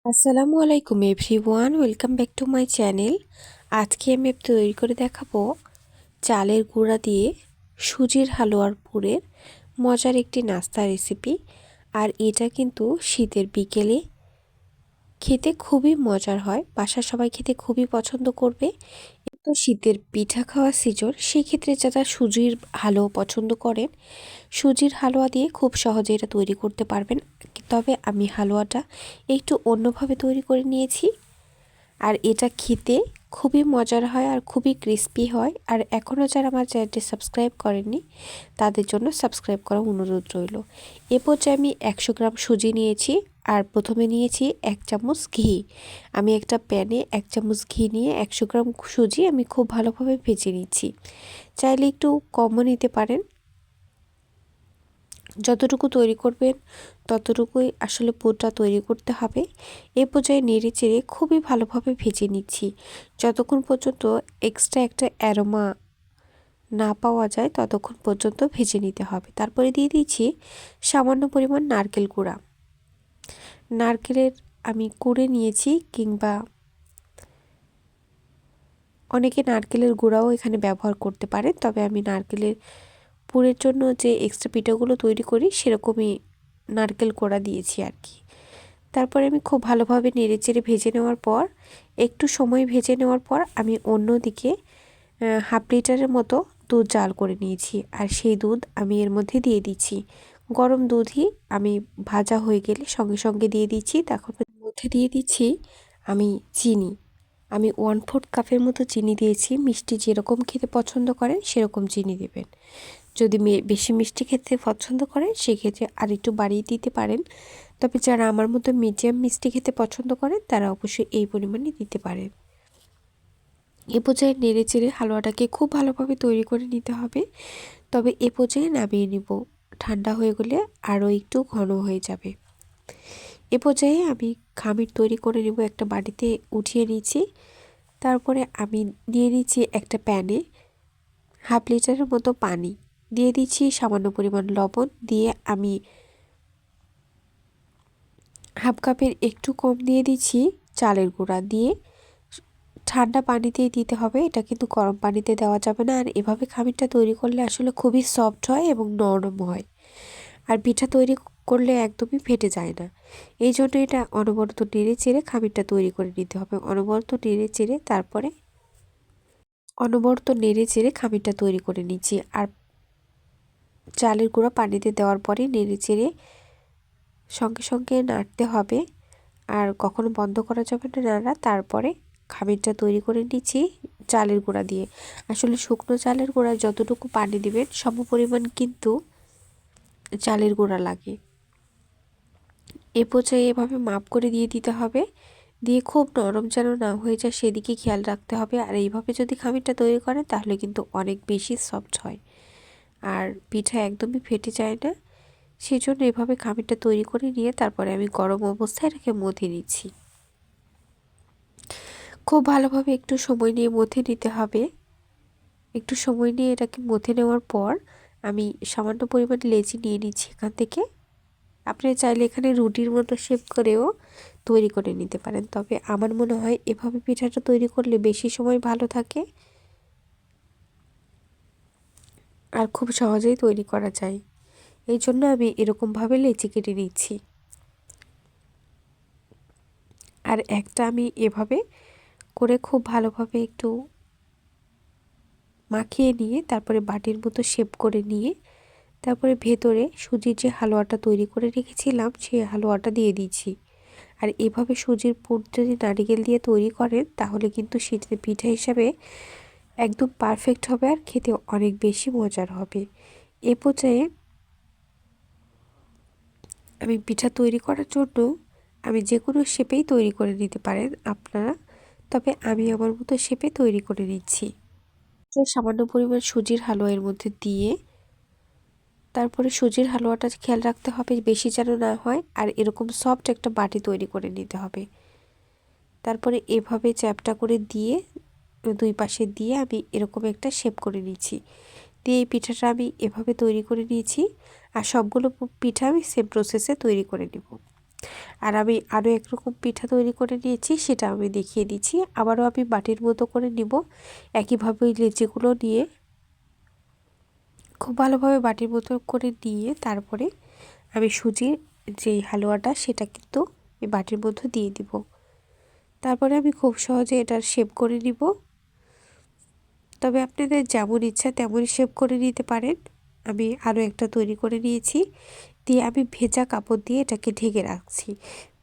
আসসালামু আলাইকুম everyone, welcome back to my channel. আজকে আমি তৈরি করে দেখাবো চালের গুঁড়া দিয়ে সুজির হালুয়ার পুরের মজার একটি নাস্তা রেসিপি। আর এটা কিন্তু শীতের বিকেলে খেতে খুবই মজার হয়, বাসার সবাই খেতে খুবই পছন্দ করবে। তো শীতের পিঠা খাওয়া সিজন, সেই ক্ষেত্রে যারা সুজির হালুয়া পছন্দ করেন, সুজির হালুয়া দিয়ে খুব সহজে এটা তৈরি করতে পারবেন। তবে আমি হালুয়াটা একটু অন্যভাবে তৈরি করে নিয়েছি। আর এটা খেতে খুবই মজার হয় আর খুবই ক্রিস্পি হয়। আর এখনও যারা আমার চ্যানেলটি সাবস্ক্রাইব করেননি, তাদের জন্য সাবস্ক্রাইব করার অনুরোধ রইল। এ পর্যায়ে আমি 100 গ্রাম সুজি নিয়েছি। আর প্রথমে নিয়েছি 1 চামচ ঘি। আমি একটা প্যানে 1 চামচ ঘি নিয়ে 100 গ্রাম সুজি আমি খুব ভালোভাবে ভেজে নিচ্ছি। চাইলে একটু কমও নিতে পারেন, যতটুকু তৈরি করবেন ততটুকুই আসলে পুরটা তৈরি করতে হবে। এ পর্যায়ে নেড়ে চেড়ে খুবই ভালোভাবে ভেজে নিচ্ছি, যতক্ষণ পর্যন্ত এক্সট্রা একটা অ্যারোমা না পাওয়া যায় ততক্ষণ পর্যন্ত ভেজে নিতে হবে। তারপরে দিয়ে দিচ্ছি সামান্য পরিমাণ নারকেল গুঁড়া। নারকেলের আমি কুড়ে নিয়েছি, কিংবা অনেকে নারকেলের গুঁড়াও এখানে ব্যবহার করতে পারেন, তবে আমি নারকেলের পুরের জন্য যে এক্সট্রা পিঠাগুলো তৈরি করি সেরকমই নারকেল কোড়া দিয়েছি আর কি। তারপরে আমি খুব ভালোভাবে নেড়েচেড়ে ভেজে নেওয়ার পর, একটু সময় ভেজে নেওয়ার পর আমি অন্যদিকে হাফ লিটারের মতো দুধ জাল করে নিয়েছি। আর সেই দুধ আমি এর মধ্যে দিয়ে দিচ্ছি। গরম দুধই আমি ভাজা হয়ে গেলে সঙ্গে সঙ্গে দিয়ে দিচ্ছি। তখন মধ্যে দিয়ে দিচ্ছি আমি চিনি। আমি 1/4 কাপের মতো চিনি দিয়েছি। মিষ্টি যেরকম খেতে পছন্দ করেন সেরকম চিনি দেবেন। যদি বেশি মিষ্টি খেতে পছন্দ করেন সেক্ষেত্রে আর একটু বাড়িয়ে দিতে পারেন। তবে যারা আমার মতো মিডিয়াম মিষ্টি খেতে পছন্দ করেন তারা অবশ্যই এই পরিমাণে দিতে পারেন। এ পর্যায়ে নেড়ে চেড়ে হালুয়াটাকে খুব ভালোভাবে তৈরি করে নিতে হবে। তবে এ পর্যায়ে নামিয়ে নিব, ঠান্ডা হয়ে গেলে আরও একটু ঘন হয়ে যাবে। এ পর্যায়ে আমি খামির তৈরি করে নেব, একটা বাটিতে উঠিয়ে নিচ্ছি। তারপরে আমি নিয়ে নিচ্ছি একটা প্যানে হাফ লিটারের মতো পানি, দিয়ে দিচ্ছি সামান্য পরিমাণ লবণ, দিয়ে আমি হাফ কাপের একটু কম দিয়ে দিচ্ছি চালের গুঁড়া, দিয়ে ঠান্ডা পানিতেই দিতে হবে। এটা কিন্তু গরম পানিতে দেওয়া যাবে না। আর এভাবে খামিরটা তৈরি করলে আসলে খুবই সফট হয় এবং নরম হয়। আর পিঠা তৈরি করলে একদমই ফেটে যায় না। এই জন্য এটা অনবরত নেড়ে চেড়ে খামিরটা তৈরি করে নিতে হবে। অনবরত নেড়ে চেড়ে খামিরটা তৈরি করে নিচ্ছি। আর চালের গুঁড়া পানিতে দেওয়ার পরে নেড়ে চেড়ে সঙ্গে সঙ্গে নাড়তে হবে, আর কখনো বন্ধ করা যাবে না নাড়া। তারপরে খামিরটা তৈরি করে নিচ্ছি চালের গুঁড়া দিয়ে। আসলে শুকনো চালের গুঁড়া যতটুকু পানি দিবেন সম পরিমাণ কিন্তু চালের গুঁড়া লাগে। এ পর্যায়ে এভাবে মাপ করে দিয়ে দিতে হবে, দিয়ে খুব নরম যেন না হয়ে যায় সেদিকে খেয়াল রাখতে হবে। আর এইভাবে যদি খামিরটা তৈরি করেন তাহলে কিন্তু অনেক বেশি সফট হয় আর পিঠা একদমই ফেটে যায় না। সেই জন্য এভাবে খামিরটা তৈরি করে নিয়ে তারপরে আমি গরম অবস্থায় এটাকে মথে নিচ্ছি। খুব ভালোভাবে একটু সময় নিয়ে মথে নিতে হবে। একটু সময় নিয়ে এটাকে মথে নেওয়ার পর আমি সামান্য পরিমাণে লেচি নিয়ে নিচ্ছি এখান থেকে। আপনি চাইলে এখানে রুটির মতো শেপ করেও তৈরি করে নিতে পারেন, তবে আমার মনে হয় এভাবে পিঠাটা তৈরি করলে বেশি সময় ভালো থাকে আর খুব সহজেই তৈরি করা যায়। এই জন্য আমি এরকমভাবে লেচি কেটে নিচ্ছি। আর একটা আমি এভাবে করে খুব ভালোভাবে একটু মাখিয়ে নিয়ে তারপরে বাটির মতো শেপ করে নিয়ে তারপরে ভেতরে সুজির যে হালুয়াটা তৈরি করে রেখেছিলাম সেই হালুয়াটা দিয়ে দিচ্ছি। আর এভাবে সুজির পুর যদি নারিকেল দিয়ে তৈরি করেন তাহলে কিন্তু শীতের পিঠা হিসাবে একদম পারফেক্ট হবে আর খেতে অনেক বেশি মজার হবে। এ পর্যায়ে আমি পিঠা তৈরি করার জন্য আমি যে কোনো শেপেই তৈরি করে নিতে পারেন আপনারা, তবে আমি আমার মতো শেপে তৈরি করে নিচ্ছি। সামান্য পরিমাণ সুজির হালুয়া এর মধ্যে দিয়ে তারপরে সুজির হালুয়াটা খেয়াল রাখতে হবে বেশি যেন না হয়, আর এরকম সফট একটা বাটি তৈরি করে নিতে হবে। তারপরে এভাবে চ্যাপটা করে দিয়ে দুই পাশে দিয়ে আমি এরকম একটা শেপ করে নিচ্ছি। দিয়ে এই পিঠাটা আমি এভাবে তৈরি করে নিয়েছি। আর সবগুলো পিঠা আমি সেম প্রসেসে তৈরি করে নেব। আর আমি আরও একরকম পিঠা তৈরি করে নিয়েছি, সেটা আমি দেখিয়ে দিচ্ছি। আবারও আমি বাটির মতো করে নিব, একইভাবে ওই লেচিগুলো নিয়ে খুব ভালোভাবে বাটির মতো করে নিয়ে তারপরে আমি সুজির যেই হালুয়াটা সেটা কিন্তু এই বাটির মধ্যে দিয়ে দিব। তারপরে আমি খুব সহজে এটার শেপ করে নিব। তবে আপনাদের যেমন ইচ্ছা তেমনই শেপ করে নিতে পারেন। আমি আরও একটা তৈরি করে নিয়েছি, দিয়ে আমি ভেজা কাপড় দিয়ে এটাকে ঢেকে রাখছি,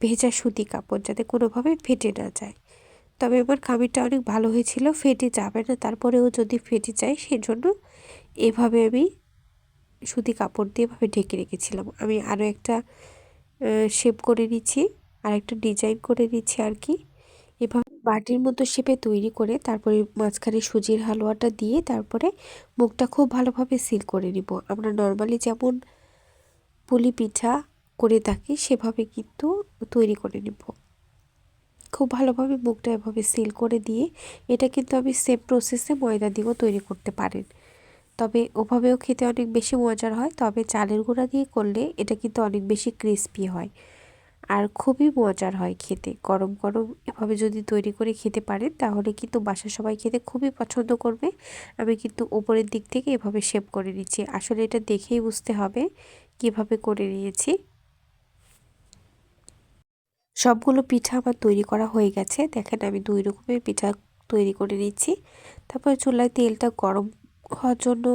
ভেজা সুতি কাপড়, যাতে কোনোভাবে ফেটে না যায়। তবে আমার খামিরটা অনেক ভালো হয়েছিল, ফেটে যাবে না, তারপরেও যদি ফেটে যায় সেজন্য এভাবে আমি সুতি কাপড় দিয়ে এভাবে ঢেকে রেখেছিলাম। আমি আরও একটা শেপ করে নিচ্ছি, আর একটা ডিজাইন করে নিচ্ছি আর কি। এভাবে বাটির মতো শেপে তৈরি করে তারপরে মাঝখানে সুজির হালুয়াটা দিয়ে তারপরে মুখটা খুব ভালোভাবে সিল করে নিব। আমরা নর্মালি যেমন পুলি পিঠা করে থাকি সেভাবে কিন্তু তৈরি করে নিব। খুব ভালোভাবে মুখটা এভাবে সিল করে দিয়ে এটা কিন্তু আমি সেম প্রসেসে ময়দা দিয়েও তৈরি করতে পারেন। তবে ওভাবেও খেতে অনেক বেশি মজার হয়, তবে চালের গুঁড়া দিয়ে করলে এটা কিন্তু অনেক বেশি ক্রিস্পি হয় আর খুবই মজার হয় খেতে। গরম গরম এভাবে যদি তৈরি করে খেতে পারেন তাহলে কিন্তু বাসার সবাই খেতে খুবই পছন্দ করবে। আমি কিন্তু উপরের দিক থেকে এভাবে শেপ করে নিচ্ছি, আসলে এটা দেখেই বুঝতে হবে কিভাবে করে নিয়েছি। সবগুলো পিঠা আমার তৈরি করা হয়ে গেছে। দেখেন আমি 2 রকমের পিঠা তৈরি করে নিচ্ছি। তারপরে চুলায় তেলটা গরম হওয়ার জন্য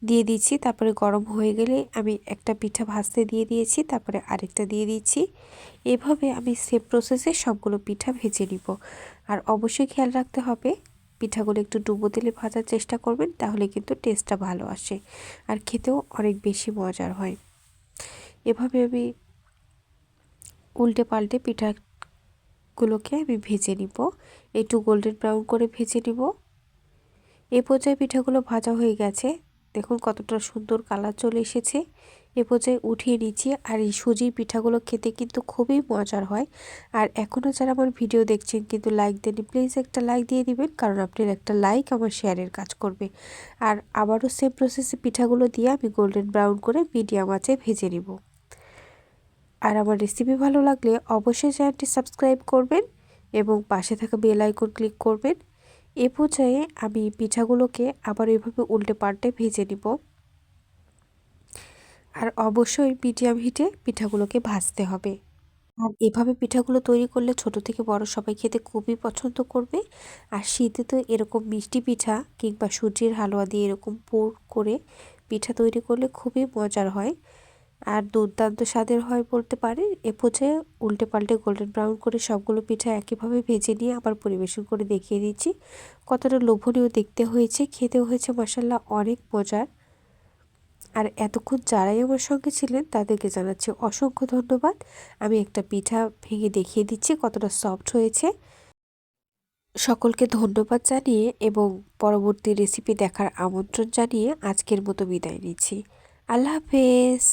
দিয়ে দিচ্ছি। তারপরে গরম হয়ে গেলে আমি একটা পিঠা ভাজতে দিয়ে দিয়েছি, তারপরে আরেকটা দিয়ে দিচ্ছি। এভাবে আমি সেম প্রসেসে সবগুলো পিঠা ভেজে নিব। আর অবশ্যই খেয়াল রাখতে হবে পিঠাগুলো একটু ডুবো তেলে ভাজার চেষ্টা করবেন, তাহলে কিন্তু টেস্টটা ভালো আসে আর খেতেও অনেক বেশি মজার হয়। এভাবে আমি উল্টে পাল্টে পিঠাগুলোকে আমি ভেজে নিব, একটু গোল্ডেন ব্রাউন করে ভেজে নিব। এ পর্যায়ে পিঠাগুলো ভাজা হয়ে গেছে, দেখুন কতটা সুন্দর কালার চলে এসেছে। এ পর্যায়ে উঠিয়ে নিচ্ছি। আর এই সুজির পিঠাগুলো খেতে কিন্তু খুবই মজার হয়। আর এখনও যারা আমার ভিডিও দেখছেন কিন্তু লাইক দেননি, প্লিজ একটা লাইক দিয়ে দিবেন, কারণ আপনার একটা লাইক আমার শেয়ারের কাজ করবে। আর আবারও সেম প্রসেসে পিঠাগুলো দিয়ে আমি গোল্ডেন ব্রাউন করে মিডিয়াম আঁচে ভেজে নিব। আর আমার রেসিপি ভালো লাগলে অবশ্যই চ্যানেলটি সাবস্ক্রাইব করবেন এবং পাশে থাকা বেল আইকন ক্লিক করবেন। এ পর্যায়ে আমি পিঠাগুলোকে আবার এভাবে উল্টে পাল্টে ভেজে নিব। আর অবশ্যই মিডিয়াম হিটে পিঠাগুলোকে ভাজতে হবে। আর এভাবে পিঠাগুলো তৈরি করলে ছোট থেকে বড় সবাই খেতে খুবই পছন্দ করবে। আর শীতে তো এরকম মিষ্টি পিঠা কিংবা সুজির হালুয়া দিয়ে এরকম পুর করে পিঠা তৈরি করলে খুবই মজার হয় আর দুর্দান্ত স্বাদের হয় বলতে পারেন। এ পর্যায়ে উল্টে পাল্টে গোল্ডেন ব্রাউন করে সবগুলো পিঠা একইভাবে ভেজে নিয়ে আবার পরিবেশন করে দেখিয়ে দিচ্ছি কতটা লোভনীয় দেখতে হয়েছে, খেতেও হয়েছে মাশাআল্লাহ অনেক মজার। আর এতক্ষণ যারাই আমার সঙ্গে ছিলেন তাদেরকে জানাচ্ছি অসংখ্য ধন্যবাদ। আমি একটা পিঠা ভেঙে দেখিয়ে দিচ্ছি কতটা সফট হয়েছে। সকলকে ধন্যবাদ জানিয়ে এবং পরবর্তী রেসিপি দেখার আমন্ত্রণ জানিয়ে আজকের মতো বিদায় নিচ্ছি। আল্লাহ হাফেজ।